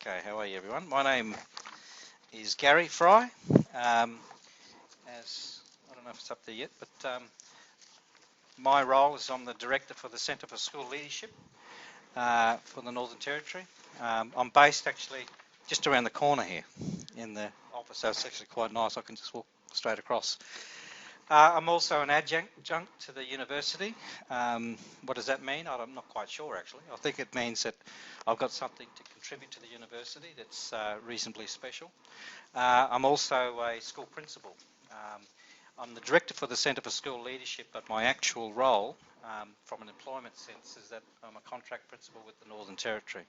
Okay, how are you everyone? My name is Gary Fry. As I don't know if it's up there yet, but my role is I'm the director for the Centre for School Leadership for the Northern Territory. I'm based actually just around the corner here in the office, so it's actually quite nice. I can just walk straight across. I'm also an adjunct to the university. What does that mean? I'm not quite sure actually. I think it means that I've got something to contribute to the university that's reasonably special. I'm also a school principal. I'm the director for the Centre for School Leadership, but my actual role from an employment sense is that I'm a contract principal with the Northern Territory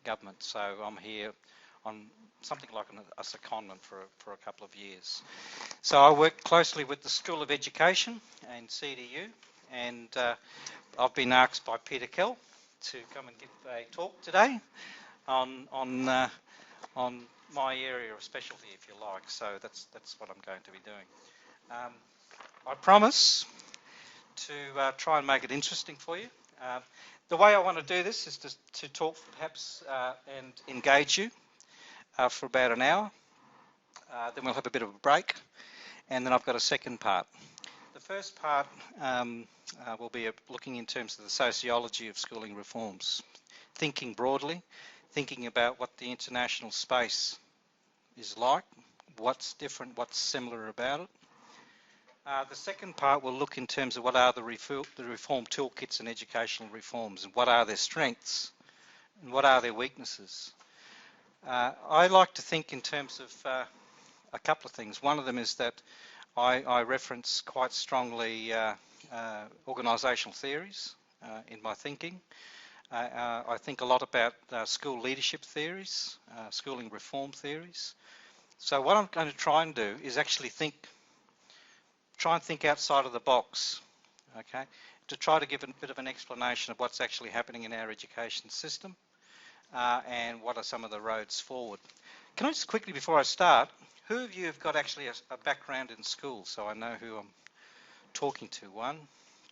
government. So I'm here on something like a secondment for a couple of years. So I work closely with the School of Education and CDU, and I've been asked by Peter Kell to come and give a talk today on my area of specialty, if you like. So that's what I'm going to be doing. I promise to try and make it interesting for you. The way I want to do this is to talk perhaps and engage you for about an hour. Then we'll have a bit of a break, and then I've got a second part. The first part will be looking in terms of the sociology of schooling reforms, thinking broadly, thinking about what the international space is like, what's different, what's similar about it. The second part will look in terms of what are the reform toolkits and educational reforms, and what are their strengths and what are their weaknesses. I like to think in terms of a couple of things. One of them is that I reference quite strongly organisational theories in my thinking. I think a lot about school leadership theories, schooling reform theories. So what I'm going to try and do is actually try and think outside of the box, okay, to try to give a bit of an explanation of what's actually happening in our education system and what are some of the roads forward. Can I just quickly, before I start, who of you have got actually a background in school, so I know who I'm talking to? 1,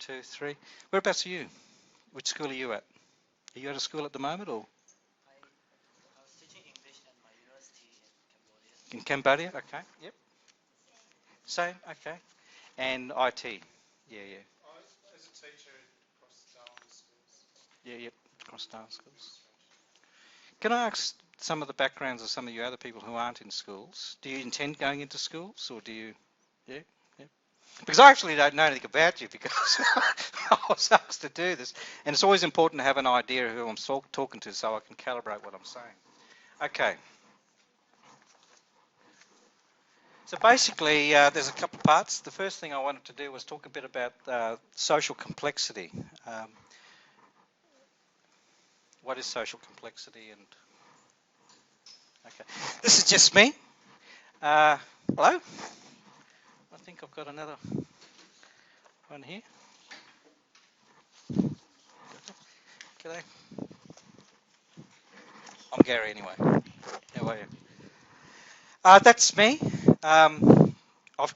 2, 3. Whereabouts are you? Which school are you at? Are you at a school at the moment, or? I was teaching English at my university in Cambodia. In Cambodia? Okay, yep. Same, okay. And IT? Yeah. As a teacher across Darwin schools. Yeah, yep, across Darwin schools. Can I ask some of the backgrounds of some of you other people who aren't in schools? Do you intend going into schools, or do you? Yeah. Because I actually don't know anything about you, because I was asked to do this, and it's always important to have an idea of who I'm talking to so I can calibrate what I'm saying. Okay. So basically, there's a couple of parts. The first thing I wanted to do was talk a bit about social complexity. What is social complexity? And okay, this is just me. Hello. I think I've got another one here. G'day. I'm Gary anyway. How are you? That's me. I've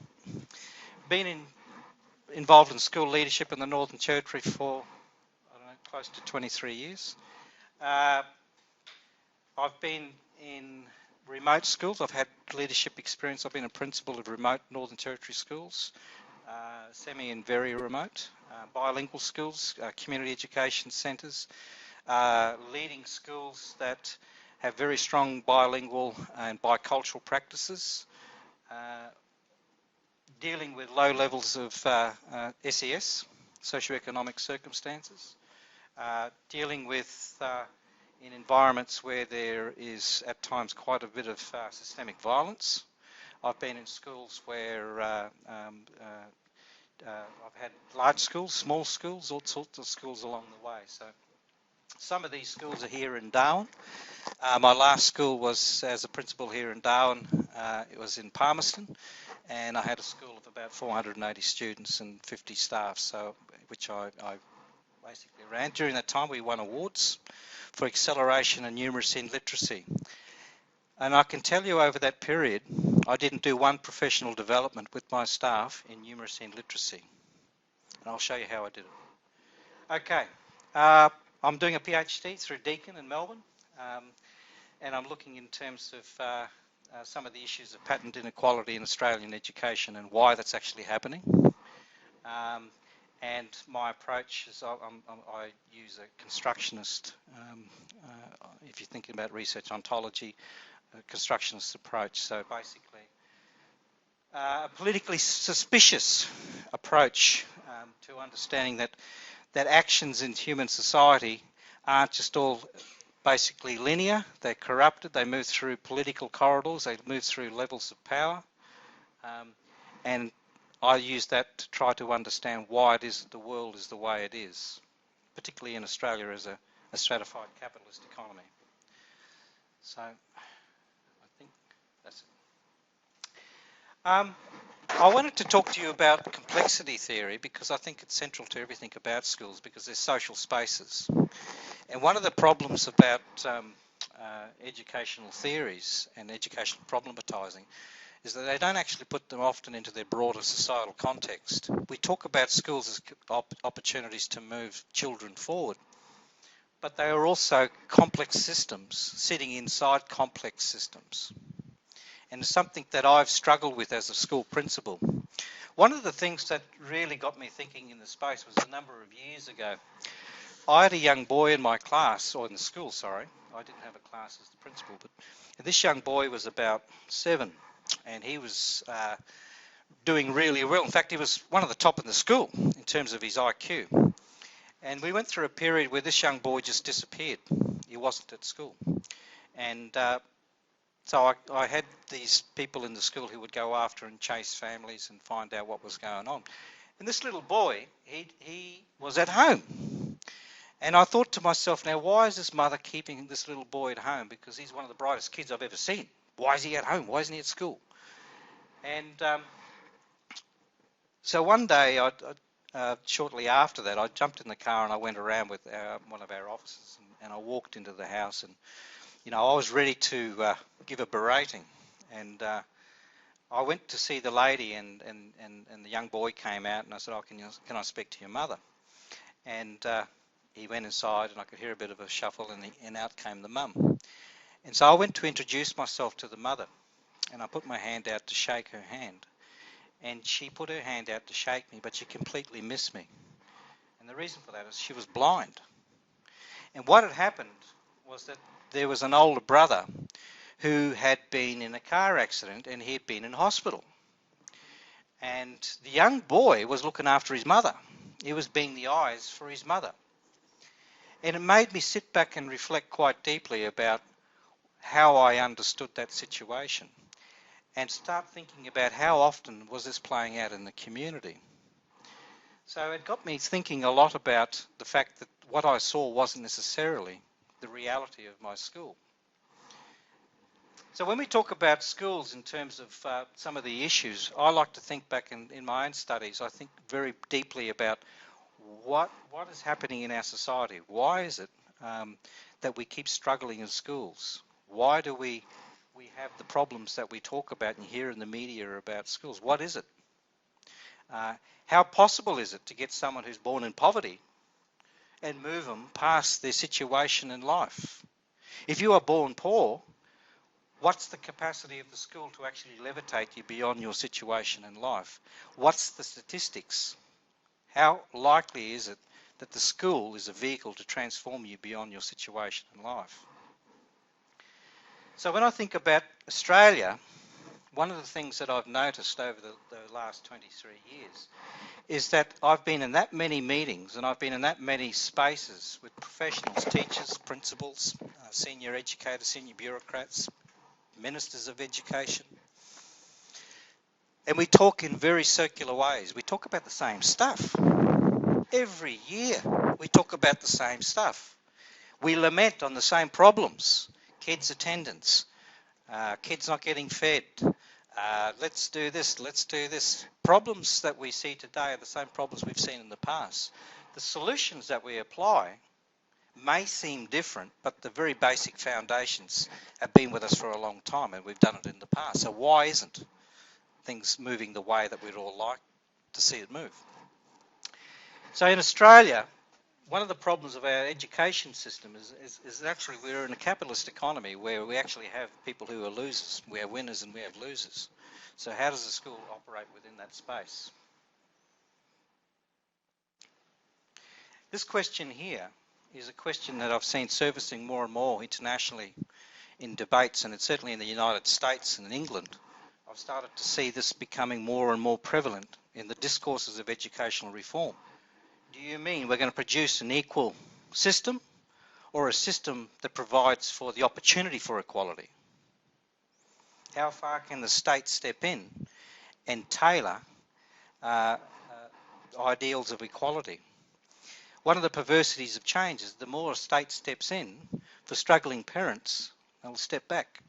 been involved in school leadership in the Northern Territory for, I don't know, close to 23 years. I've been in remote schools. I've had leadership experience. I've been a principal of remote Northern Territory schools, semi and very remote, bilingual schools, community education centres, leading schools that have very strong bilingual and bicultural practices, dealing with low levels of SES, socioeconomic circumstances, dealing with in environments where there is at times quite a bit of systemic violence. I've been in schools where I've had large schools, small schools, all sorts of schools along the way. So some of these schools are here in Darwin. My last school was as a principal here in Darwin. It was in Palmerston, and I had a school of about 480 students and 50 staff, so which I basically ran. During that time, we won awards for acceleration and numeracy and literacy. And I can tell you over that period, I didn't do one professional development with my staff in numeracy and literacy. And I'll show you how I did it. Okay, I'm doing a PhD through Deakin in Melbourne. and I'm looking in terms of some of the issues of patent inequality in Australian education and why that's actually happening. And my approach is I use a constructionist, if you're thinking about research ontology, a constructionist approach. So basically, a politically suspicious approach to understanding that actions in human society aren't just all basically linear. They're corrupted. They move through political corridors. They move through levels of power. And I use that to try to understand why it is that the world is the way it is, particularly in Australia as a stratified capitalist economy. So I think that's it. I wanted to talk to you about complexity theory because I think it's central to everything about schools, because they're social spaces. And one of the problems about educational theories and educational problematizing is that they don't actually put them often into their broader societal context. We talk about schools as opportunities to move children forward, but they are also complex systems sitting inside complex systems. And it's something that I've struggled with as a school principal. One of the things that really got me thinking in the space was a number of years ago. I had a young boy in my class, or in the school, sorry. I didn't have a class as the principal, but this young boy was about 7, and he was doing really well. In fact, he was one of the top in the school in terms of his IQ. And we went through a period where this young boy just disappeared. He wasn't at school. And so I had these people in the school who would go after and chase families and find out what was going on. And this little boy, he was at home. And I thought to myself, now, why is this mother keeping this little boy at home? Because he's one of the brightest kids I've ever seen. Why is he at home? Why isn't he at school? And so one day, shortly after that, I jumped in the car and I went around with one of our officers, and I walked into the house, and I was ready to give a berating. And I went to see the lady, and the young boy came out, and I said, can I speak to your mother? And he went inside, and I could hear a bit of a shuffle, and out came the mum. And so I went to introduce myself to the mother, and I put my hand out to shake her hand. And she put her hand out to shake me, but she completely missed me. And the reason for that is she was blind. And what had happened was that there was an older brother who had been in a car accident, and he had been in hospital. And the young boy was looking after his mother. He was being the eyes for his mother. And it made me sit back and reflect quite deeply about how I understood that situation, and start thinking about how often was this playing out in the community. So it got me thinking a lot about the fact that what I saw wasn't necessarily the reality of my school. So when we talk about schools in terms of some of the issues, I like to think back in my own studies. I think very deeply about what is happening in our society. Why is it that we keep struggling in schools? Why do we have the problems that we talk about and hear in the media about schools? What is it? How possible is it to get someone who's born in poverty and move them past their situation in life? If you are born poor, what's the capacity of the school to actually levitate you beyond your situation in life? What's the statistics? How likely is it that the school is a vehicle to transform you beyond your situation in life? So when I think about Australia, one of the things that I've noticed over the last 23 years is that I've been in that many meetings, and I've been in that many spaces with professionals, teachers, principals, senior educators, senior bureaucrats, ministers of education. And we talk in very circular ways. We talk about the same stuff. Every year we talk about the same stuff. We lament on the same problems. Kids' attendance, kids not getting fed, let's do this, let's do this. Problems that we see today are the same problems we've seen in the past. The solutions that we apply may seem different, but the very basic foundations have been with us for a long time, and we've done it in the past. So why isn't things moving the way that we'd all like to see it move? So in Australia, one of the problems of our education system is actually we're in a capitalist economy where we actually have people who are losers. We have winners and we have losers. So how does the school operate within that space? This question here is a question that I've seen surfacing more and more internationally in debates, and it's certainly in the United States and in England. I've started to see this becoming more and more prevalent in the discourses of educational reform. Do you mean we're going to produce an equal system or a system that provides for the opportunity for equality? How far can the state step in and tailor ideals of equality? One of the perversities of change is the more a state steps in, for struggling parents, they'll step back.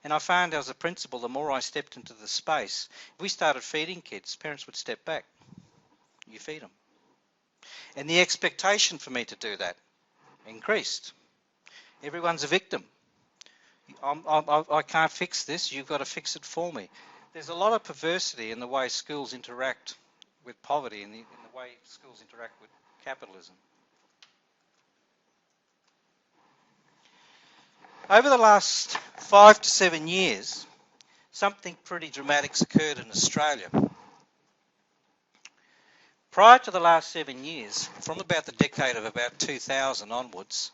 And I found as a principal, the more I stepped into the space, if we started feeding kids, parents would step back. You feed them. And the expectation for me to do that increased. Everyone's a victim. I can't fix this, you've got to fix it for me. There's a lot of perversity in the way schools interact with poverty and in the way schools interact with capitalism. Over the last 5 to 7 years, something pretty dramatic's occurred in Australia. Prior to the last 7 years, from about the decade of about 2000 onwards,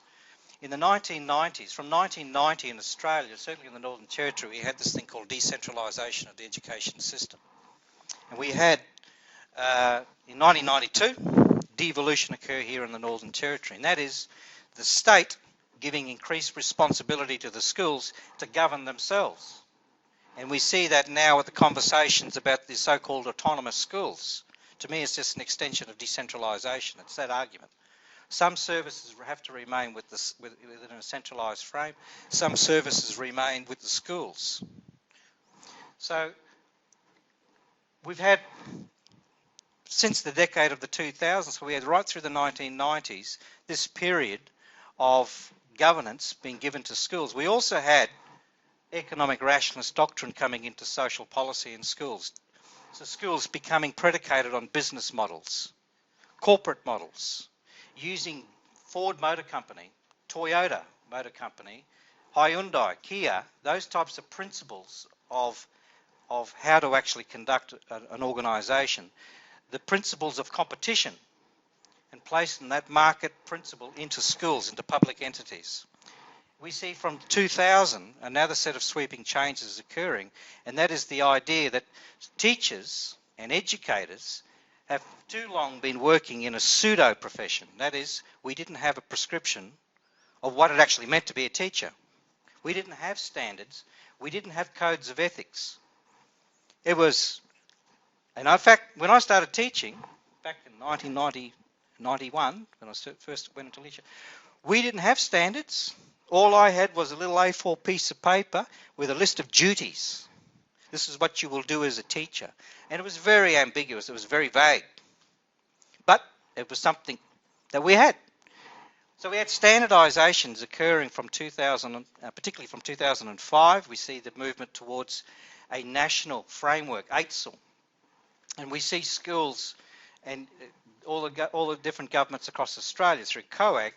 in the 1990s, from 1990 in Australia, certainly in the Northern Territory, we had this thing called decentralisation of the education system. And we had, in 1992, devolution occur here in the Northern Territory, and that is the state giving increased responsibility to the schools to govern themselves. And we see that now with the conversations about the so-called autonomous schools. To me, it's just an extension of decentralisation. It's that argument. Some services have to remain within a centralised frame. Some services remain with the schools. So we've had, since the decade of the 2000s, we had right through the 1990s, this period of governance being given to schools. We also had economic rationalist doctrine coming into social policy in schools. So schools becoming predicated on business models, corporate models, using Ford Motor Company, Toyota Motor Company, Hyundai, Kia, those types of principles of how to actually conduct an organisation, the principles of competition, and placing that market principle into schools, into public entities. We see from 2000 another set of sweeping changes occurring, and that is the idea that teachers and educators have too long been working in a pseudo-profession. That is, we didn't have a prescription of what it actually meant to be a teacher. We didn't have standards. We didn't have codes of ethics. It was, and in fact, when I started teaching back in 1991, when I first went into leadership, we didn't have standards. All I had was a little A4 piece of paper with a list of duties. This is what you will do as a teacher. And it was very ambiguous. It was very vague. But it was something that we had. So we had standardisations occurring from 2000, particularly from 2005. We see the movement towards a national framework, AITSL. And we see schools and all the different governments across Australia through COAG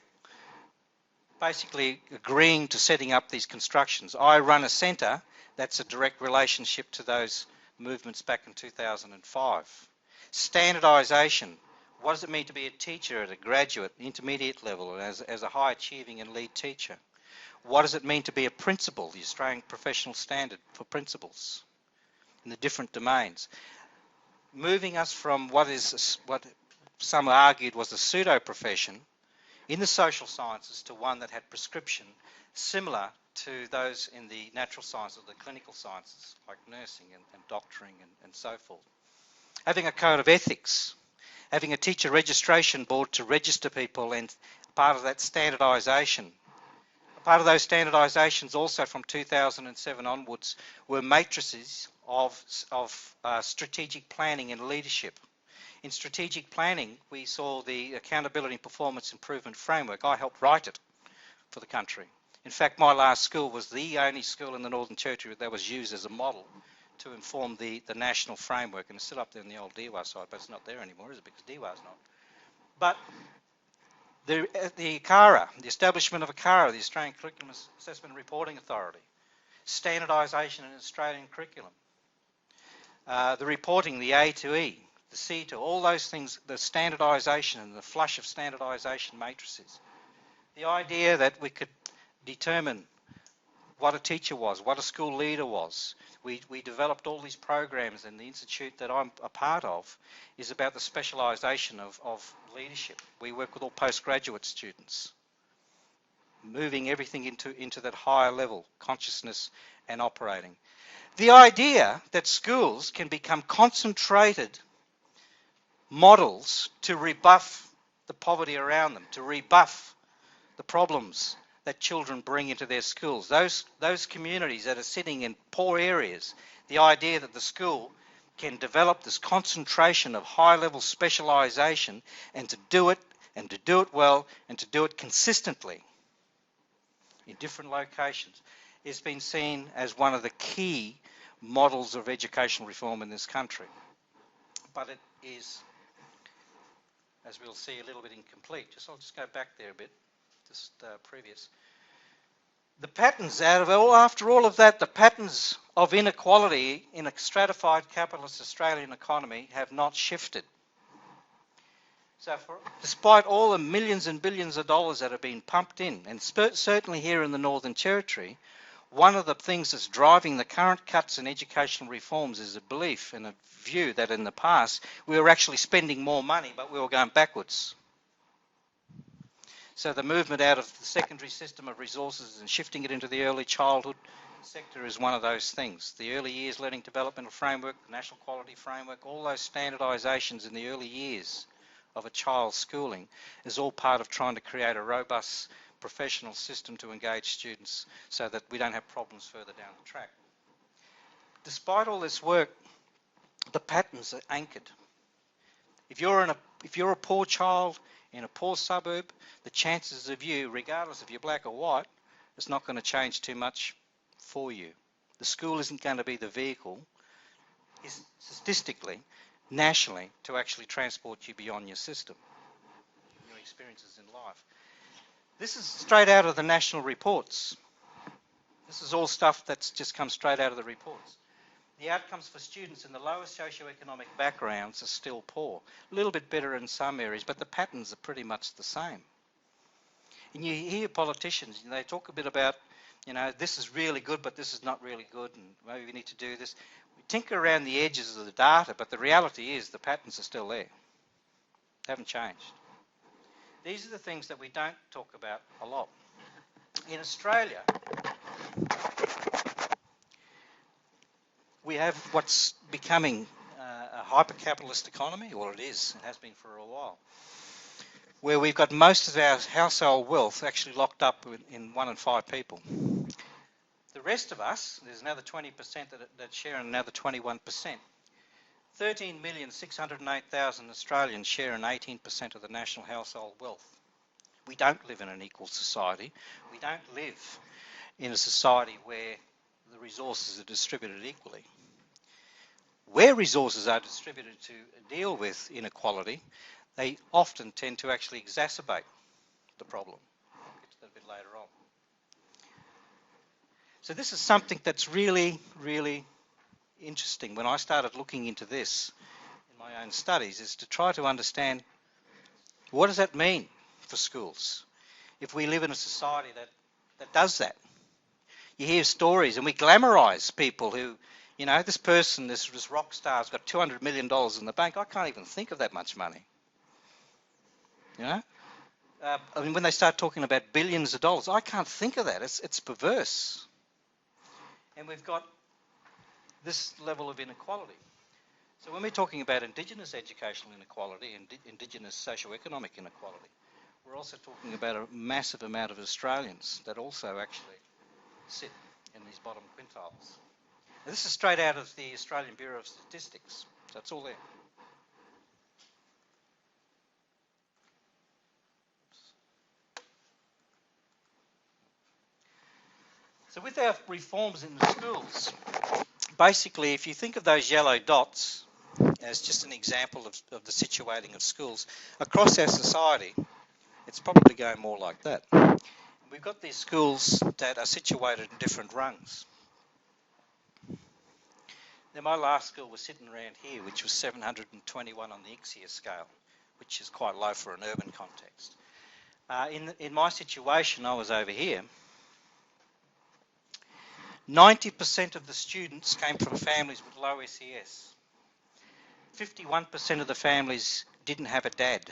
basically agreeing to setting up these constructions. I run a centre that's a direct relationship to those movements back in 2005. Standardisation. What does it mean to be a teacher at a graduate, intermediate level, and as a high achieving and lead teacher? What does it mean to be a principal, the Australian professional standard for principals in the different domains? Moving us from what some argued was a pseudo-profession in the social sciences to one that had prescription similar to those in the natural sciences, the clinical sciences, like nursing and doctoring and so forth. Having a code of ethics, having a teacher registration board to register people, and part of that standardisation. Part of those standardisations also from 2007 onwards were matrices of strategic planning and leadership. In strategic planning, we saw the Accountability and Performance Improvement Framework. I helped write it for the country. In fact, my last school was the only school in the Northern Territory that was used as a model to inform the national framework, and it's still up there in the old DEWA side, but it's not there anymore, is it? Because DEWA's not. But The ACARA, the establishment of ACARA, the Australian Curriculum Assessment and Reporting Authority, standardisation in Australian curriculum, the reporting, the A to E, the C to, all those things, the standardisation and the flush of standardisation matrices. The idea that we could determine what a teacher was, what a school leader was. We developed all these programs, and the institute that I'm a part of is about the specialisation of leadership. We work with all postgraduate students, moving everything into that higher level, consciousness and operating. The idea that schools can become concentrated models to rebuff the poverty around them, to rebuff the problems that children bring into their schools. Those communities that are sitting in poor areas, the idea that the school can develop this concentration of high-level specialisation and to do it well and to do it consistently in different locations has been seen as one of the key models of educational reform in this country. But it is, as we'll see, a little bit incomplete. I'll just go back there a bit. Previous. The patterns after all of that, the patterns of inequality in a stratified capitalist Australian economy have not shifted. So despite all the millions and billions of dollars that have been pumped in, and certainly here in the Northern Territory, one of the things that's driving the current cuts in educational reforms is a belief and a view that in the past we were actually spending more money, but we were going backwards. So the movement out of the secondary system of resources and shifting it into the early childhood sector is one of those things. The early years learning developmental framework, the national quality framework, all those standardisations in the early years of a child's schooling is all part of trying to create a robust professional system to engage students so that we don't have problems further down the track. Despite all this work, the patterns are anchored. If you're a poor child in a poor suburb, the chances of you, regardless if you're black or white, it's not going to change too much for you. The school isn't going to be the vehicle, statistically, nationally, to actually transport you beyond your system, your experiences in life. This is straight out of the national reports. This is all stuff that's just come straight out of the reports. The outcomes for students in the lowest socioeconomic backgrounds are still poor. A little bit better in some areas, but the patterns are pretty much the same. And you hear politicians, they talk a bit about, this is really good, but this is not really good, and maybe we need to do this. We tinker around the edges of the data, but the reality is the patterns are still there. They haven't changed. These are the things that we don't talk about a lot. In Australia, we have what's becoming a hyper-capitalist economy, or it has been for a while, where we've got most of our household wealth actually locked up in 1 in 5 people. The rest of us, there's another 20% that share and another 21%. 13,608,000 Australians share in 18% of the national household wealth. We don't live in an equal society. We don't live in a society where the resources are distributed equally. Where resources are distributed to deal with inequality, they often tend to actually exacerbate the problem. I'll get to that a bit later on. So this is something that's really, really interesting. When I started looking into this in my own studies, is to try to understand what does that mean for schools if we live in a society that does that. You hear stories and we glamorise people who, this person, this rock star's got $200 million in the bank. I can't even think of that much money. When they start talking about billions of dollars, I can't think of that. It's perverse. And we've got this level of inequality. So when we're talking about Indigenous educational inequality and Indigenous socioeconomic inequality, we're also talking about a massive amount of Australians that also actually sit in these bottom quintiles. Now, this is straight out of the Australian Bureau of Statistics, so it's all there. So with our reforms in the schools, basically if you think of those yellow dots as just an example of the situating of schools, across our society It's probably going more like that. We've got these schools that are situated in different rungs. Now, my last school was sitting around here, which was 721 on the ICSIA scale, which is quite low for an urban context. In my situation, I was over here. 90% of the students came from families with low SES. 51% of the families didn't have a dad.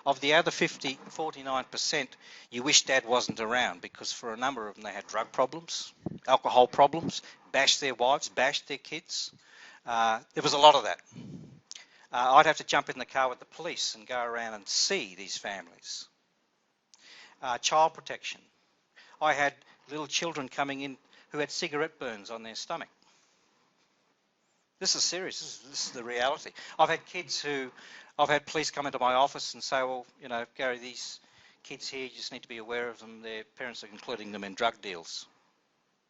Of the other 49%, you wish dad wasn't around, because for a number of them they had drug problems, alcohol problems, bashed their wives, bashed their kids. There was a lot of that. I'd have to jump in the car with the police and go around and see these families. Child protection. I had little children coming in who had cigarette burns on their stomach. This is serious. This is the reality. I've had police come into my office and say, well, you know, Gary, these kids here, you just need to be aware of them. Their parents are including them in drug deals.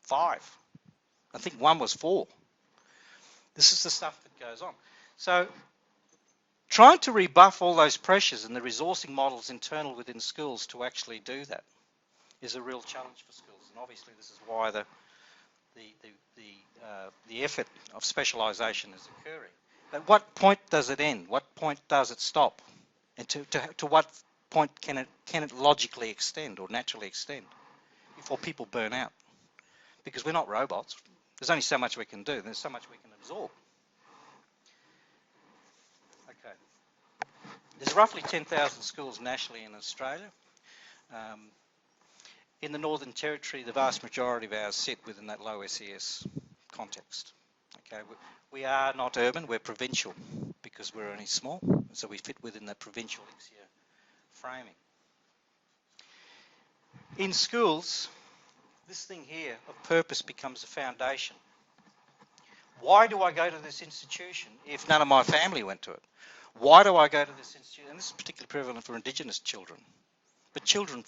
5. I think one was 4. This is the stuff that goes on. So trying to rebuff all those pressures and the resourcing models internal within schools to actually do that is a real challenge for schools. And obviously this is why the effort of specialisation is occurring. At what point does it end? What point does it stop? And to what point can it logically extend or naturally extend before people burn out? Because we're not robots. There's only so much we can do. There's so much we can absorb. Okay. There's roughly 10,000 schools nationally in Australia. In the Northern Territory, the vast majority of ours sit within that low SES context. Okay, we are not urban, we're provincial because we're only small, so we fit within that provincial ICSIA framing. In schools, this thing here of purpose becomes a foundation. Why do I go to this institution if none of my family went to it? Why do I go to this institution? And this is particularly prevalent for Indigenous children. But children,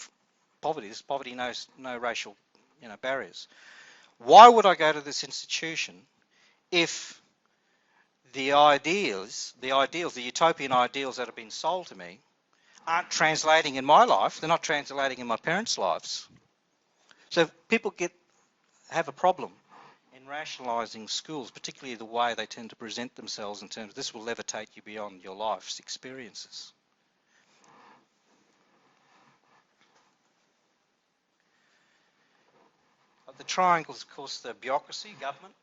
poverty knows no racial barriers. Why would I go to this institution if the utopian ideals that have been sold to me aren't translating in my life? They're not translating in my parents' lives. So people have a problem in rationalising schools, particularly the way they tend to present themselves in terms of this will levitate you beyond your life's experiences. The triangles, of course, the bureaucracy, government,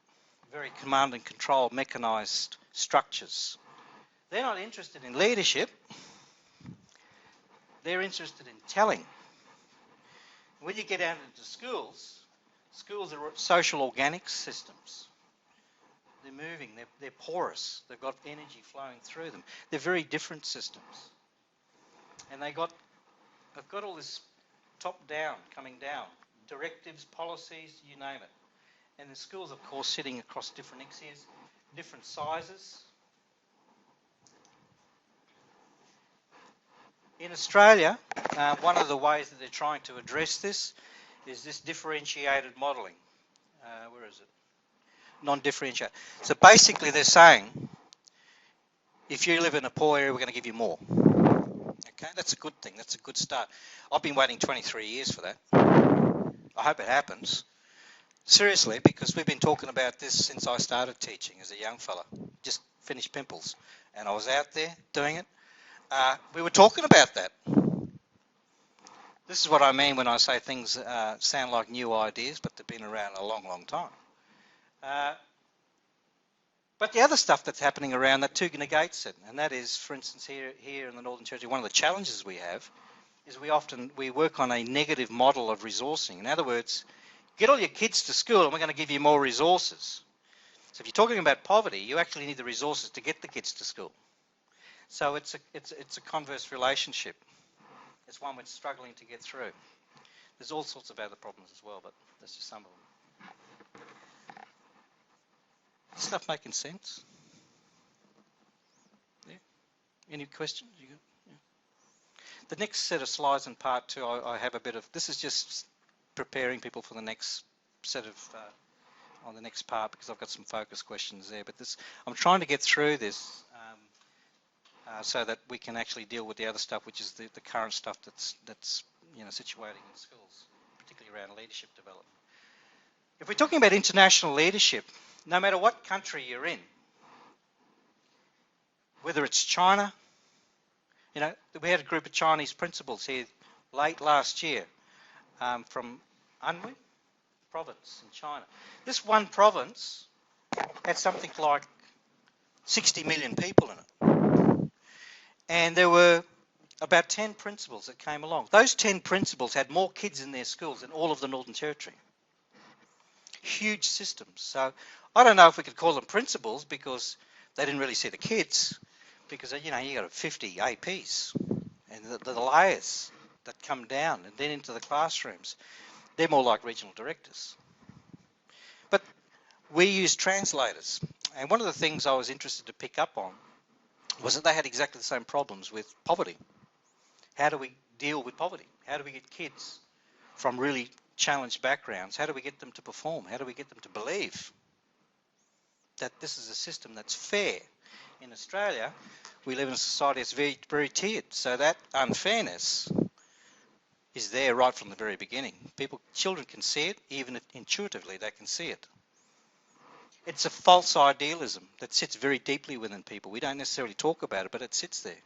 very command and control, mechanised structures. They're not interested in leadership. They're interested in telling. When you get out into schools are social organic systems. They're moving, they're porous, they've got energy flowing through them. They're very different systems. And they've got all this top-down, coming down, directives, policies, you name it. And the schools, of course, sitting across different ICSIAs, different sizes. In Australia, one of the ways that they're trying to address this is this differentiated modelling. Where is it? Non-differentiated. So basically they're saying, if you live in a poor area, we're going to give you more. Okay, that's a good thing. That's a good start. I've been waiting 23 years for that. I hope it happens. Seriously, because we've been talking about this since I started teaching as a young fella. Just finished Pimples. And I was out there doing it. We were talking about that. This is what I mean when I say things sound like new ideas, but they've been around a long, long time. But the other stuff that's happening around that too negates it, and that is, for instance, here in the Northern Territory, one of the challenges we have is we work on a negative model of resourcing. In other words, get all your kids to school and we're going to give you more resources. So if you're talking about poverty, you actually need the resources to get the kids to school. So it's a converse relationship. It's one we're struggling to get through. There's all sorts of other problems as well, but that's just some of them. Is stuff making sense? Yeah. Any questions? You got? Yeah. The next set of slides in part 2, I have a bit of. This is just preparing people for the next set of on the next part, because I've got some focus questions there. But I'm trying to get through this so that we can actually deal with the other stuff, which is the current stuff that's situating in schools, particularly around leadership development. If we're talking about international leadership, no matter what country you're in, whether it's China, we had a group of Chinese principals here late last year from Anhui province in China. This one province had something like 60 million people in it. And there were about 10 principals that came along. Those 10 principals had more kids in their schools than all of the Northern Territory. Huge systems. So I don't know if we could call them principals because they didn't really see the kids, because you got 50 APs and the layers that come down and then into the classrooms. They're more like regional directors. But we use translators. And one of the things I was interested to pick up on was that they had exactly the same problems with poverty. How do we deal with poverty? How do we get kids from really challenged backgrounds? How do we get them to perform? How do we get them to believe that this is a system that's fair? In Australia, we live in a society that's very, very tiered. So that unfairness is there right from the very beginning. Children can see it, even if intuitively they can see it. It's a false idealism that sits very deeply within people. We don't necessarily talk about it, but it sits there. It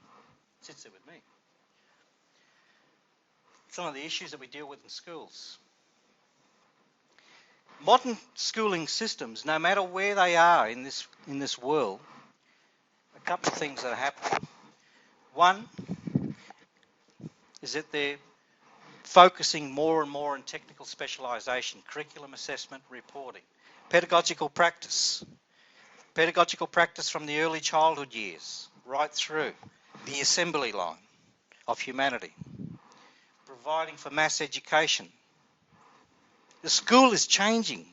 sits there with me. Some of the issues that we deal with in schools. Modern schooling systems, no matter where they are in this world, a couple of things that are happening. One is that they're focusing more and more on technical specialisation, curriculum assessment, reporting. Pedagogical practice from the early childhood years right through the assembly line of humanity, providing for mass education. The school is changing.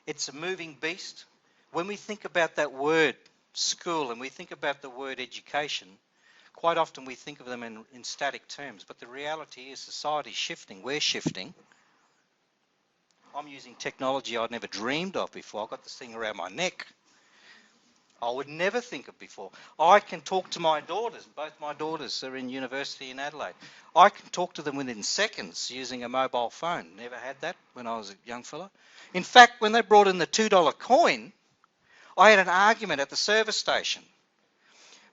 It's a moving beast. When we think about that word school and we think about the word education, quite often we think of them in static terms, but the reality is society's shifting. We're shifting. I'm using technology I'd never dreamed of before. I've got this thing around my neck I would never think of before. I can talk to my daughters. Both my daughters are in university in Adelaide. I can talk to them within seconds using a mobile phone. Never had that when I was a young fella. In fact, when they brought in the $2 coin, I had an argument at the service station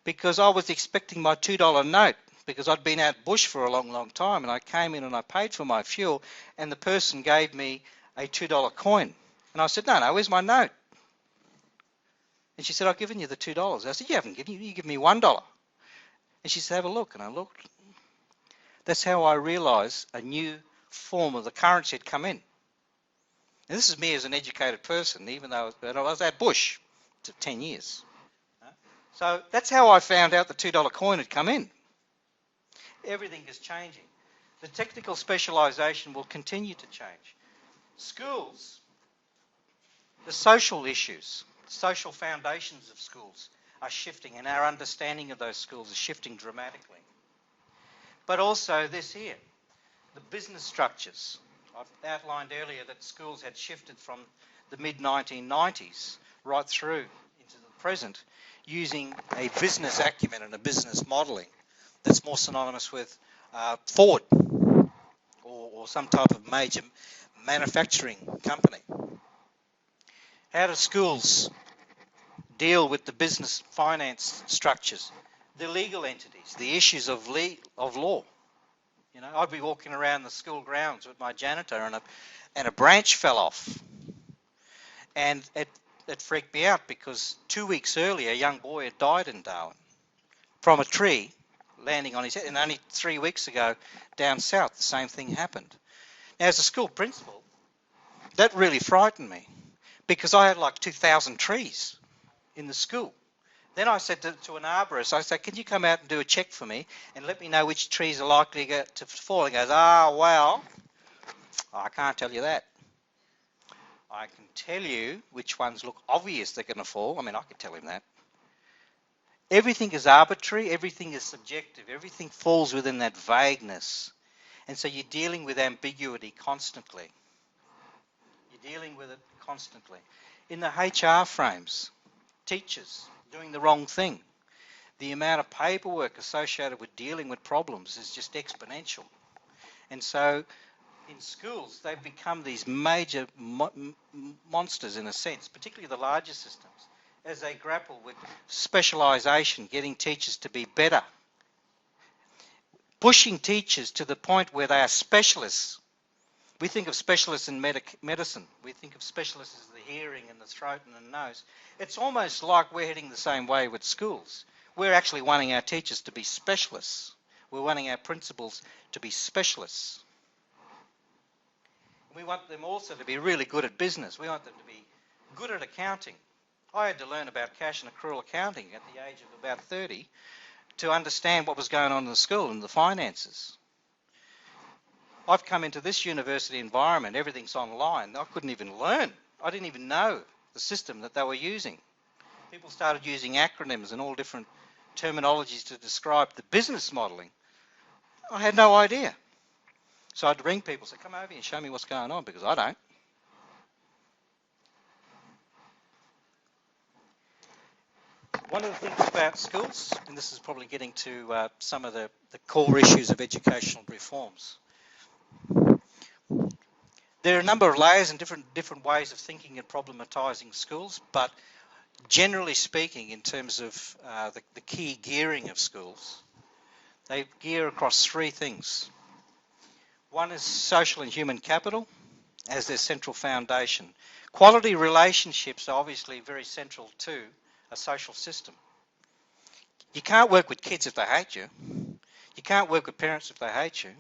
because I was expecting my $2 note, because I'd been out bush for a long, long time, and I came in and I paid for my fuel, and the person gave me a $2 coin. And I said, no, where's my note? And she said, I've given you the $2. I said, you haven't given you give me $1. And she said, have a look. And I looked. That's how I realised a new form of the currency had come in. And this is me as an educated person, even though I was at bush for 10 years. So that's how I found out the $2 coin had come in. Everything is changing. The technical specialisation will continue to change. Schools, the social issues, social foundations of schools are shifting, and our understanding of those schools is shifting dramatically. But also this here, the business structures. I've outlined earlier that schools had shifted from the mid-1990s right through into the present, using a business acumen and a business modelling that's more synonymous with Ford or some type of major manufacturing company. How do schools deal with the business finance structures, the legal entities, the issues of law? You know, I'd be walking around the school grounds with my janitor and a branch fell off. And it freaked me out because 2 weeks earlier a young boy had died in Darwin from a tree landing on his head, and only 3 weeks ago down south the same thing happened. Now, as a school principal, that really frightened me because I had like 2,000 trees in the school. Then I said to an arborist, I said, can you come out and do a check for me and let me know which trees are likely to fall? He goes, well, I can't tell you that. I can tell you which ones look obvious they're going to fall. I mean, I could tell him that. Everything is arbitrary, everything is subjective, everything falls within that vagueness. And so you're dealing with ambiguity constantly. You're dealing with it constantly. In the HR frames, teachers doing the wrong thing, the amount of paperwork associated with dealing with problems is just exponential. And so in schools, they've become these major monsters in a sense, particularly the larger systems, as they grapple with specialisation, getting teachers to be better, pushing teachers to the point where they are specialists. We think of specialists in medicine. We think of specialists as the hearing and the throat and the nose. It's almost like we're heading the same way with schools. We're actually wanting our teachers to be specialists. We're wanting our principals to be specialists. We want them also to be really good at business. We want them to be good at accounting. I had to learn about cash and accrual accounting at the age of about 30 to understand what was going on in the school and the finances. I've come into this university environment, everything's online. I couldn't even learn. I didn't even know the system that they were using. People started using acronyms and all different terminologies to describe the business modelling. I had no idea. So I'd ring people and say, come over here and show me what's going on, because I don't. One of the things about schools, and this is probably getting to some of the core issues of educational reforms, there are a number of layers and different ways of thinking and problematizing schools, but generally speaking, in terms of the key gearing of schools, they gear across three things. One is social and human capital as their central foundation. Quality relationships are obviously very central to a social system. You can't work with kids if they hate you. You can't work with parents if they hate you.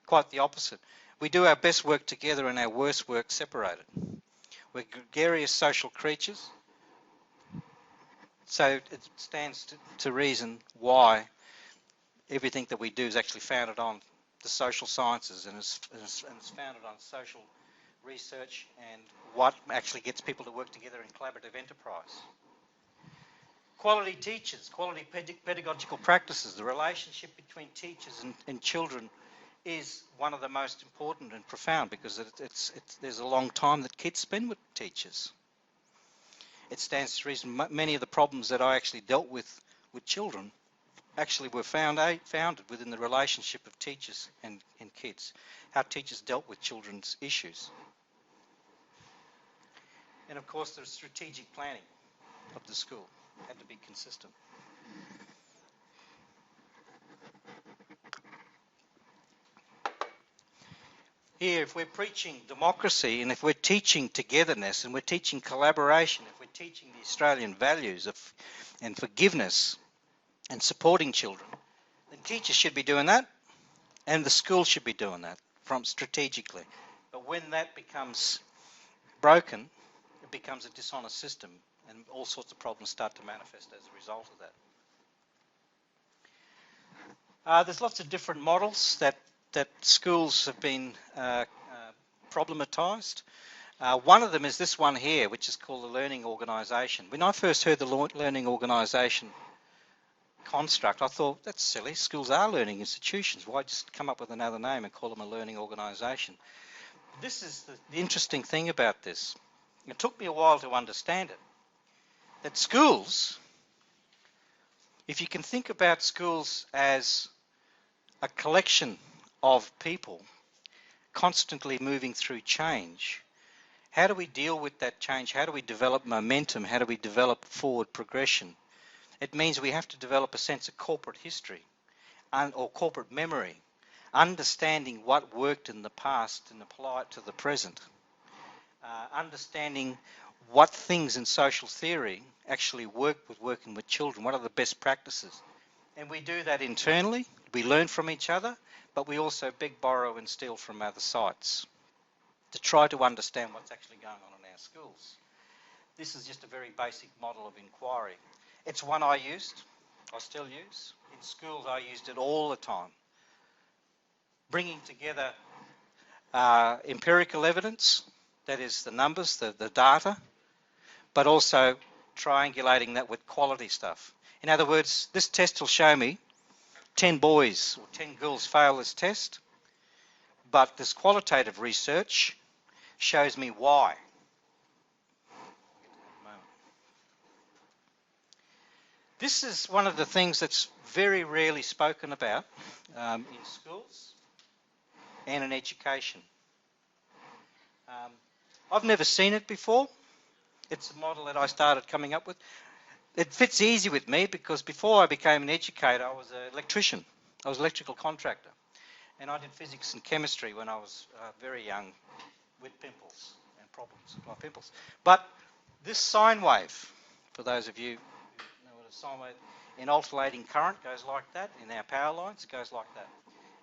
Quite the opposite. We do our best work together and our worst work separated. We're gregarious social creatures. So it stands to reason why everything that we do is actually founded on the social sciences and is founded on social research and what actually gets people to work together in collaborative enterprise. Quality teachers, quality pedagogical practices, the relationship between teachers and children is one of the most important and profound, because there's a long time that kids spend with teachers. It stands to reason many of the problems that I actually dealt with children actually were founded within the relationship of teachers and kids, how teachers dealt with children's issues. And of course, the strategic planning of the school had to be consistent. Here, if we're preaching democracy and if we're teaching togetherness and we're teaching collaboration, if we're teaching the Australian values and forgiveness and supporting children, then teachers should be doing that and the school should be doing that from strategically. But when that becomes broken, it becomes a dishonest system and all sorts of problems start to manifest as a result of that. There's lots of different models that schools have been problematized. One of them is this one here, which is called the learning organisation. When I first heard the learning organisation construct, I thought, that's silly. Schools are learning institutions. Why just come up with another name and call them a learning organisation? This is the interesting thing about this. It took me a while to understand it. That schools, if you can think about schools as a collection of people constantly moving through change, how do we deal with that change? How do we develop momentum? How do we develop forward progression? It means we have to develop a sense of corporate history or corporate memory, understanding what worked in the past and apply it to the present, understanding what things in social theory actually work with working with children, what are the best practices. And we do that internally, we learn from each other, but we also beg, borrow and steal from other sites to try to understand what's actually going on in our schools. This is just a very basic model of inquiry. It's one I used, I still use. In schools I used it all the time. Bringing together empirical evidence, that is the numbers, the data, but also triangulating that with quality stuff. In other words, this test will show me 10 boys or 10 girls fail this test, but this qualitative research shows me why. This is one of the things that's very rarely spoken about in schools and in education. I've never seen it before. It's a model that I started coming up with. It fits easy with me because before I became an educator, I was an electrician. I was an electrical contractor. And I did physics and chemistry when I was very young with pimples and problems with my pimples. But this sine wave, for those of you who know what a sine wave, in alternating current goes like that. In our power lines, it goes like that.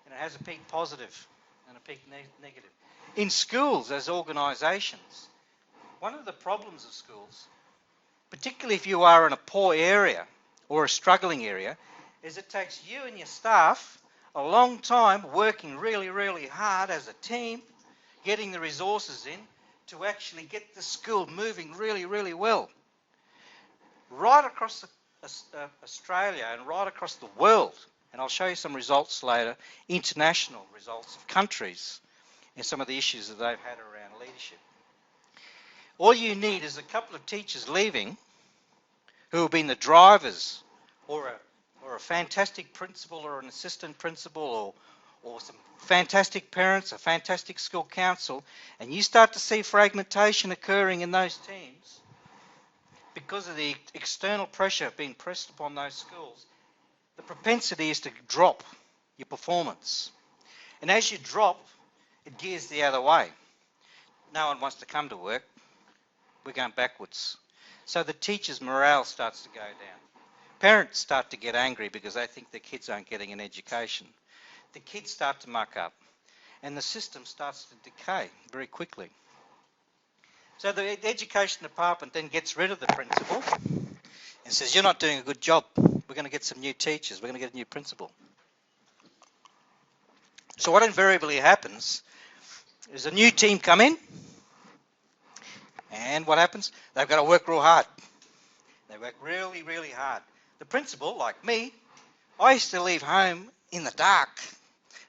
And it has a peak positive and a peak negative. In schools, as organisations, one of the problems of schools, particularly if you are in a poor area or a struggling area, is it takes you and your staff a long time working really, really hard as a team, getting the resources in to actually get the school moving really, really well. Right across Australia and right across the world, and I'll show you some results later, international results of countries and some of the issues that they've had around leadership. All you need is a couple of teachers leaving who have been the drivers, or a fantastic principal or an assistant principal, or some fantastic parents, a fantastic school council, and you start to see fragmentation occurring in those teams because of the external pressure being pressed upon those schools. The propensity is to drop your performance. And as you drop, it gears the other way. No one wants to come to work. We're going backwards. So the teacher's morale starts to go down. Parents start to get angry because they think their kids aren't getting an education. The kids start to muck up. And the system starts to decay very quickly. So the education department then gets rid of the principal and says, you're not doing a good job. We're going to get some new teachers. We're going to get a new principal. So what invariably happens is a new team come in, and what happens? They've got to work real hard. They work really, really hard. The principal, like me, I used to leave home in the dark,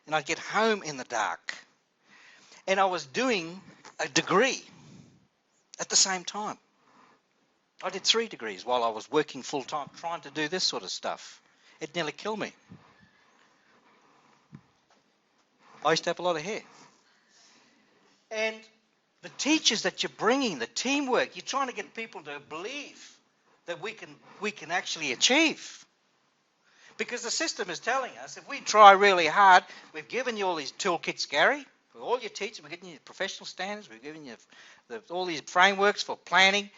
and I'd get home in the dark. And I was doing a degree at the same time. I did 3 degrees while I was working full-time trying to do this sort of stuff. It nearly killed me. I used to have a lot of hair. And the teachers that you're bringing, the teamwork, you're trying to get people to believe that we can actually achieve. Because the system is telling us, if we try really hard, we've given you all these toolkits, Gary, for all your teachers, we're giving you professional standards, we've given you all these frameworks for planning,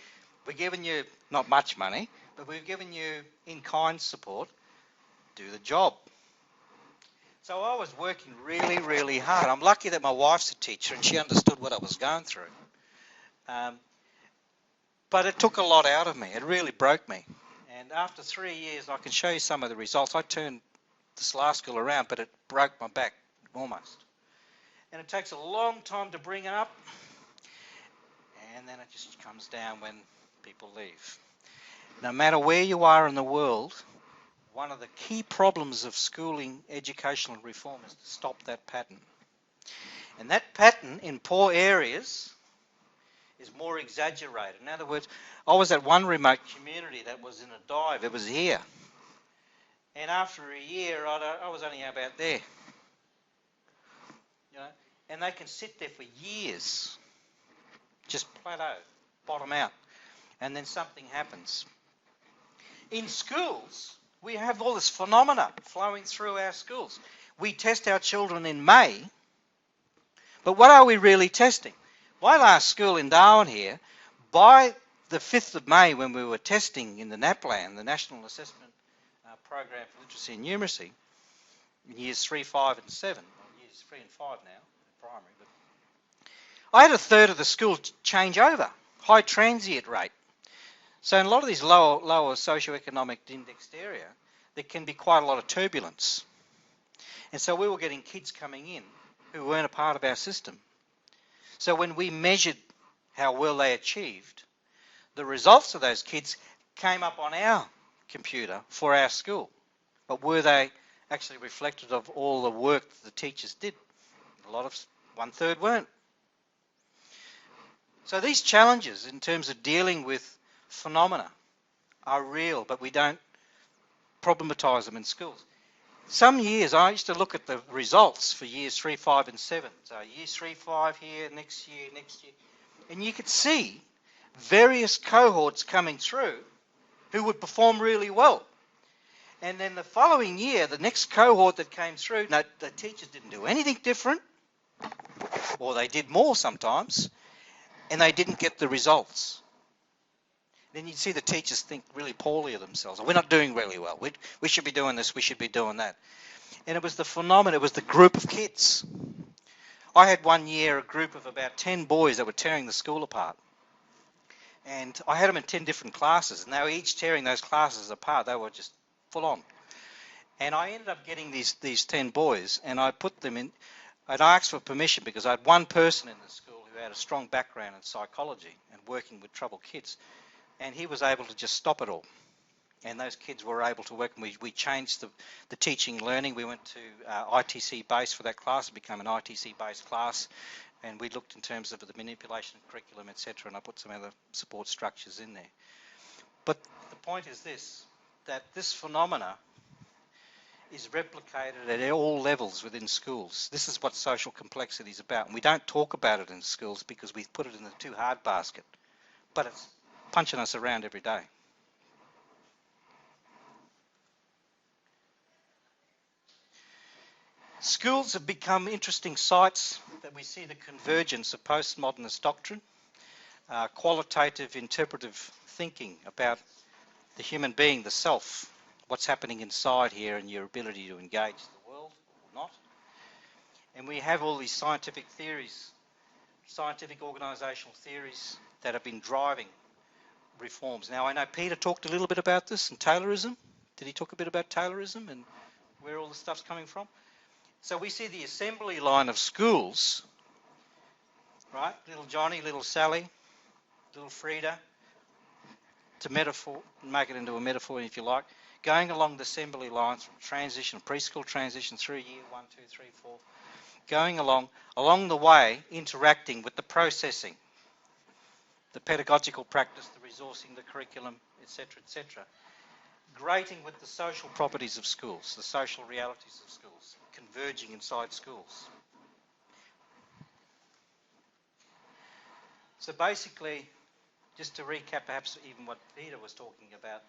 we're giving you not much money, but we've given you in-kind support. Do the job. So I was working really, really hard. I'm lucky that my wife's a teacher and she understood what I was going through. But it took a lot out of me. It really broke me. And after 3 years, I can show you some of the results. I turned this last school around, but it broke my back almost. And it takes a long time to bring it up. And then it just comes down when people leave. No matter where you are in the world, one of the key problems of schooling educational reform is to stop that pattern. And that pattern in poor areas is more exaggerated. In other words, I was at one remote community that was in a dive. It was here. And after a year, I was only about there. You know, and they can sit there for years, just plateau, bottom out, and then something happens. In schools, we have all this phenomena flowing through our schools. We test our children in May, but what are we really testing? My last school in Darwin here, by the 5th of May, when we were testing in the NAPLAN, the National Assessment Program for Literacy and Numeracy, in years 3, 5 and 7, years 3 and 5 now, in primary, but I had a third of the school change over, high transient rate. So in a lot of these lower socioeconomic indexed area, there can be quite a lot of turbulence. And so we were getting kids coming in who weren't a part of our system. So when we measured how well they achieved, the results of those kids came up on our computer for our school. But were they actually reflective of all the work that the teachers did? A lot of 1/3 weren't. So these challenges in terms of dealing with phenomena are real, but we don't problematise them in schools. Some years I used to look at the results for years 3, 5 and 7. So years 3, 5 here, next year. And you could see various cohorts coming through who would perform really well. And then the following year, the next cohort that came through, no, the teachers didn't do anything different, or they did more sometimes, and they didn't get the results. Then you'd see the teachers think really poorly of themselves. We're not doing really well. We should be doing this, we should be doing that. And it was the phenomenon, it was the group of kids. I had one year a group of about 10 boys that were tearing the school apart. And I had them in 10 different classes, and they were each tearing those classes apart. They were just full on. And I ended up getting these 10 boys, and I put them in, and I asked for permission because I had one person in the school who had a strong background in psychology and working with troubled kids. And he was able to just stop it all. And those kids were able to work, and we changed the teaching and learning. We went to ITC base for that class. It became an ITC based class, and we looked in terms of the manipulation of curriculum, etc., and I put some other support structures in there. But the point is this, that this phenomena is replicated at all levels within schools. This is what social complexity is about, and we don't talk about it in schools because we've put it in the too hard basket, but it's punching us around every day. Schools have become interesting sites that we see the convergence of postmodernist doctrine, qualitative interpretive thinking about the human being, the self, what's happening inside here and your ability to engage the world or not. And we have all these scientific theories, scientific organisational theories that have been driving reforms. Now I know Peter talked a little bit about this and Taylorism. Did he talk a bit about Taylorism and where all the stuff's coming from? So we see the assembly line of schools, right? Little Johnny, little Sally, little Frida, to metaphor, make it into a metaphor if you like, going along the assembly lines from transition, preschool transition through year 1, 2, 3, 4, going along the way, interacting with the processing, the pedagogical practice, the resourcing, the curriculum, etc., etc. Grating with the social properties of schools, the social realities of schools, converging inside schools. So basically, just to recap perhaps even what Peter was talking about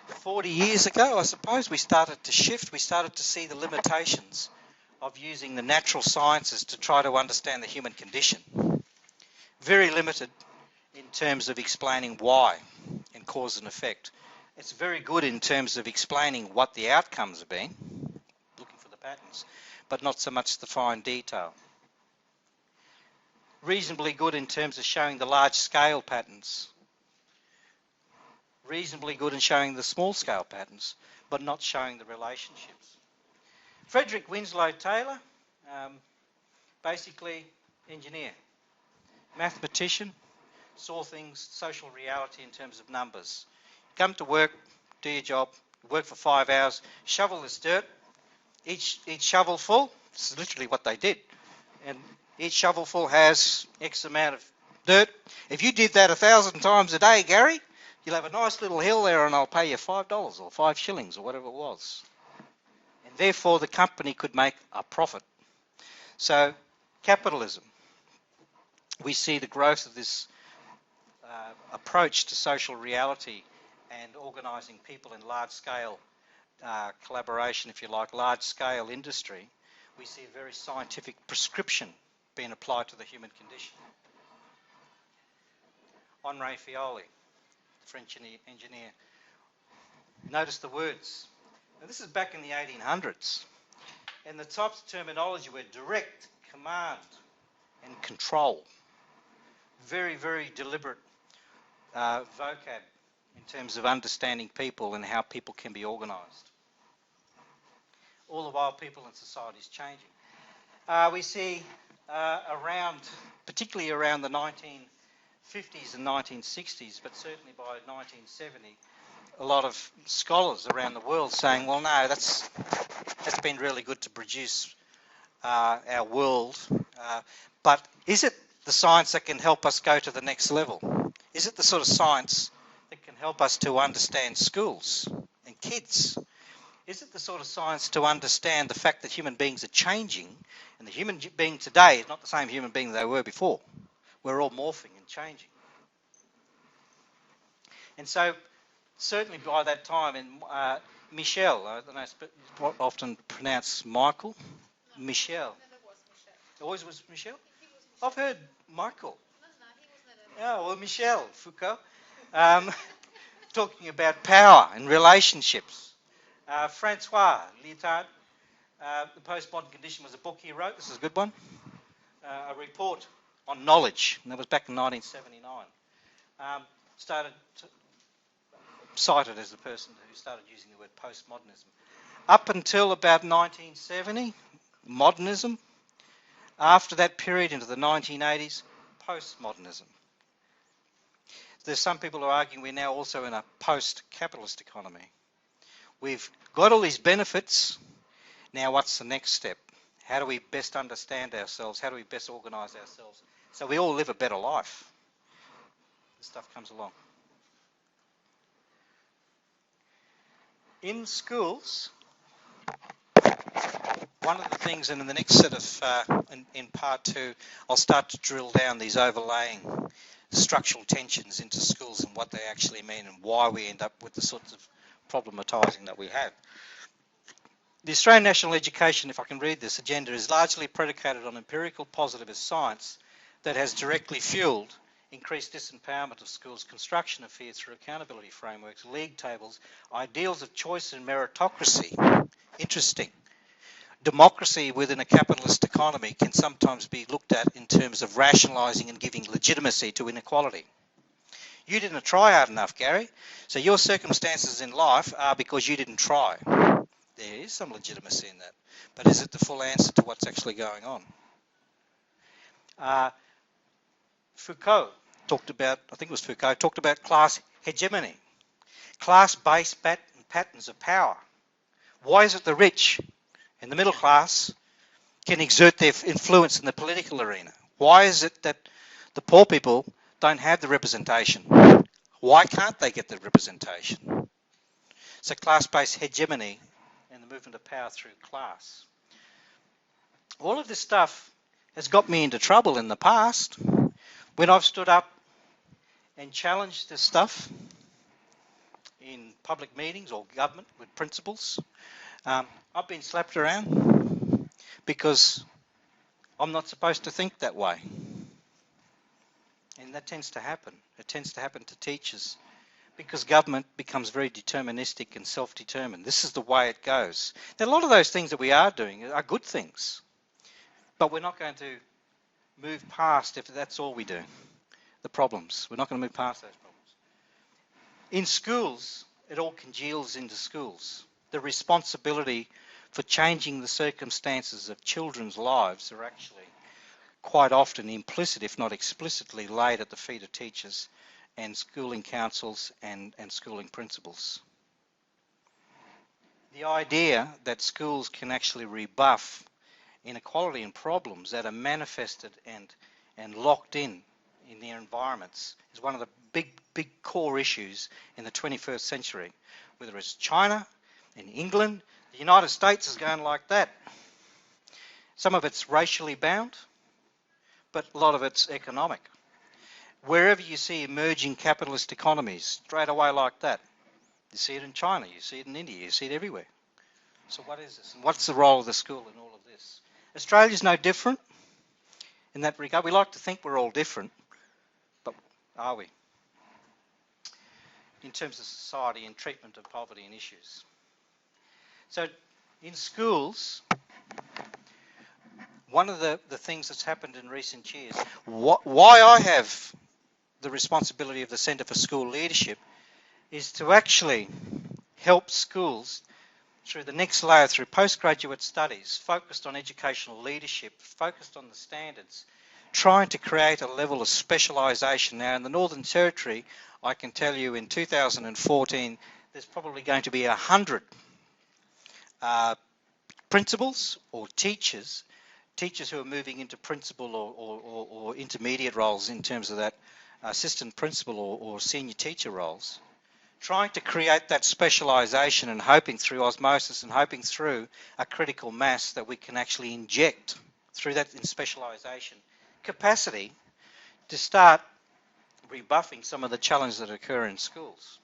40 years ago, I suppose, we started to shift. We started to see the limitations of using the natural sciences to try to understand the human condition. Very limited in terms of explaining why and cause and effect. It's very good in terms of explaining what the outcomes have been, looking for the patterns, but not so much the fine detail. Reasonably good in terms of showing the large-scale patterns. Reasonably good in showing the small-scale patterns, but not showing the relationships. Frederick Winslow Taylor, basically engineer, mathematician, saw things, social reality in terms of numbers. Come to work, do your job, work for 5 hours, shovel this dirt, each shovelful, this is literally what they did, and each shovelful has X amount of dirt. If you did that 1,000 times a day, Gary, you'll have a nice little hill there and I'll pay you $5 or 5 shillings or whatever it was. And therefore the company could make a profit. So capitalism, we see the growth of this approach to social reality and organising people in large-scale collaboration, if you like, large-scale industry. We see a very scientific prescription being applied to the human condition. Henri Fayoli, French engineer. Notice the words. Now this is back in the 1800s. And the types of terminology were direct, command, and control. Very, very deliberate vocab in terms of understanding people and how people can be organised. All the while people in society is changing. We see particularly around the 1950s and 1960s, but certainly by 1970, a lot of scholars around the world saying, well, no, that's been really good to produce our world, but is it the science that can help us go to the next level? Is it the sort of science that can help us to understand schools and kids? Is it the sort of science to understand the fact that human beings are changing, and the human being today is not the same human being they were before? We're all morphing and changing. And so, certainly by that time, Michel, I don't know, often pronounced Michael, Michel. It always was Michel? I've heard Michael. Oh, well, Michel Foucault, talking about power and relationships. Francois Lyotard, The Postmodern Condition was a book he wrote. This is a good one. A report on knowledge, and that was back in 1979. Cited as the person who started using the word postmodernism. Up until about 1970, modernism. After that period, into the 1980s, postmodernism. There's some people who are arguing we're now also in a post-capitalist economy. We've got all these benefits. Now what's the next step? How do we best understand ourselves? How do we best organise ourselves so we all live a better life? This stuff comes along. In schools, one of the things, and in the next set of, in part two, I'll start to drill down these overlaying structural tensions into schools and what they actually mean and why we end up with the sorts of problematizing that we have. The Australian National Education, if I can read this agenda, is largely predicated on empirical positivist science that has directly fueled increased disempowerment of schools, construction of fear through accountability frameworks, league tables, ideals of choice and meritocracy. Interesting. Democracy within a capitalist economy can sometimes be looked at in terms of rationalising and giving legitimacy to inequality. You didn't try hard enough, Gary, so your circumstances in life are because you didn't try. There is some legitimacy in that, but is it the full answer to what's actually going on? Foucault talked about, class hegemony, class-based patterns of power. Why is it the rich and the middle class can exert their influence in the political arena? Why is it that the poor people don't have the representation? Why can't they get the representation? So class-based hegemony and the movement of power through class. All of this stuff has got me into trouble in the past when I've stood up and challenged this stuff in public meetings or government with principles. I've been slapped around because I'm not supposed to think that way. And that tends to happen. It tends to happen to teachers because government becomes very deterministic and self-determined. This is the way it goes. Now, a lot of those things that we are doing are good things, but we're not going to move past, if that's all we do, the problems. We're not going to move past those problems. In schools, it all congeals into schools. The responsibility for changing the circumstances of children's lives are actually quite often implicit, if not explicitly, laid at the feet of teachers and schooling councils and schooling principals. The idea that schools can actually rebuff inequality and problems that are manifested and locked in their environments is one of the big core issues in the 21st century. Whether it's China, in England, the United States is going like that. Some of it's racially bound, but a lot of it's economic. Wherever you see emerging capitalist economies, straight away like that. You see it in China, you see it in India, you see it everywhere. So what is this? And what's the role of the school in all of this? Australia's no different in that regard. We like to think we're all different, but are we? In terms of society and treatment of poverty and issues. So in schools, one of the things that's happened in recent years, why I have the responsibility of the Centre for School Leadership is to actually help schools through the next layer, through postgraduate studies, focused on educational leadership, focused on the standards, trying to create a level of specialisation. Now, in the Northern Territory, I can tell you in 2014, there's probably going to be 100 principals or teachers who are moving into principal or intermediate roles in terms of that assistant principal or senior teacher roles, trying to create that specialisation and hoping through osmosis and hoping through a critical mass that we can actually inject through that in specialisation capacity to start rebuffing some of the challenges that occur in schools.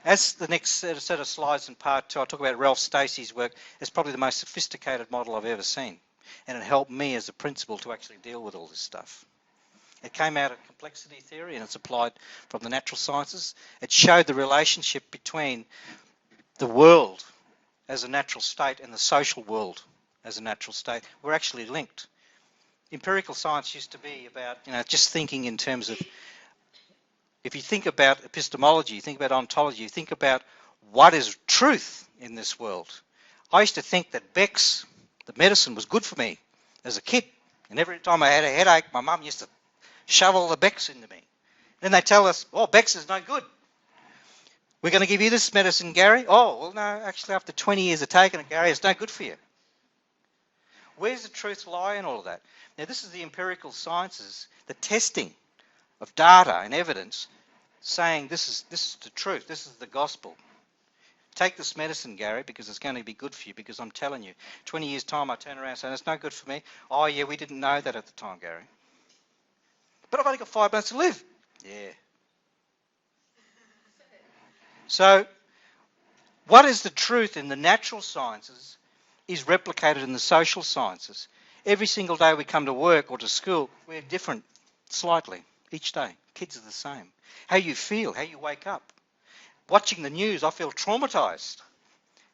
As the next set of slides in part 2, I'll talk about Ralph Stacey's work. It's probably the most sophisticated model I've ever seen, and it helped me as a principal to actually deal with all this stuff. It came out of complexity theory and it's applied from the natural sciences. It showed the relationship between the world as a natural state and the social world as a natural state. We're actually linked. Empirical science used to be about, just thinking in terms of, if you think about epistemology, you think about ontology, you think about what is truth in this world. I used to think that Bex, the medicine, was good for me as a kid. And every time I had a headache, my mum used to shovel the Bex into me. Then they tell us, oh, Bex is no good. We're going to give you this medicine, Gary. Oh, well, no, actually, after 20 years of taking it, Gary, it's no good for you. Where's the truth lie in all of that? Now, this is the empirical sciences, the testing of data and evidence, saying this is the truth, this is the gospel. Take this medicine, Gary, because it's going to be good for you, because I'm telling you, 20 years' time, I turn around saying, it's no good for me. Oh, yeah, we didn't know that at the time, Gary. But I've only got 5 months to live. Yeah. So, what is the truth in the natural sciences is replicated in the social sciences. Every single day we come to work or to school, we're different slightly each day. Kids are the same. How you feel, how you wake up. Watching the news, I feel traumatised.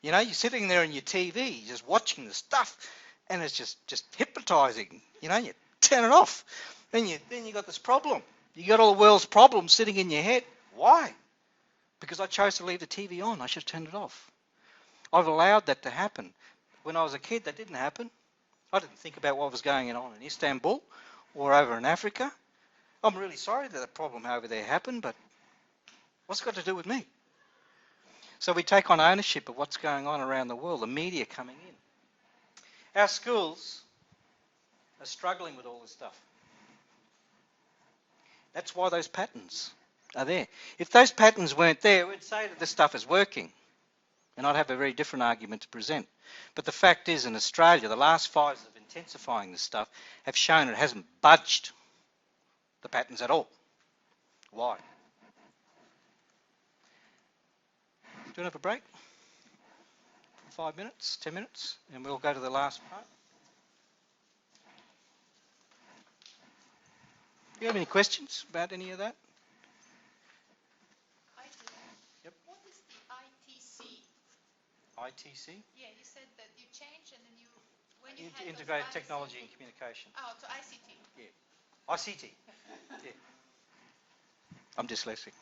You're sitting there on your TV, just watching the stuff, and it's just hypnotising. You turn it off. Then you got this problem. You got all the world's problems sitting in your head. Why? Because I chose to leave the TV on. I should have turned it off. I've allowed that to happen. When I was a kid, that didn't happen. I didn't think about what was going on in Istanbul or over in Africa. I'm really sorry that the problem over there happened, but what's it got to do with me? So we take on ownership of what's going on around the world, the media coming in. Our schools are struggling with all this stuff. That's why those patterns are there. If those patterns weren't there, we'd say that this stuff is working. And I'd have a very different argument to present. But the fact is, in Australia, the last 5 years of intensifying this stuff have shown it hasn't budged the patterns at all. Why? Do you want to have a break? 5 minutes, 10 minutes, and we'll go to the last part. Do you have any questions about any of that? I do. Yep. What is the ITC? ITC? Yeah, you said that you changed and then when you had Integrated those Technology ICT. and Communication. Oh, to ICT. ICT. Yeah. I'm dyslexic.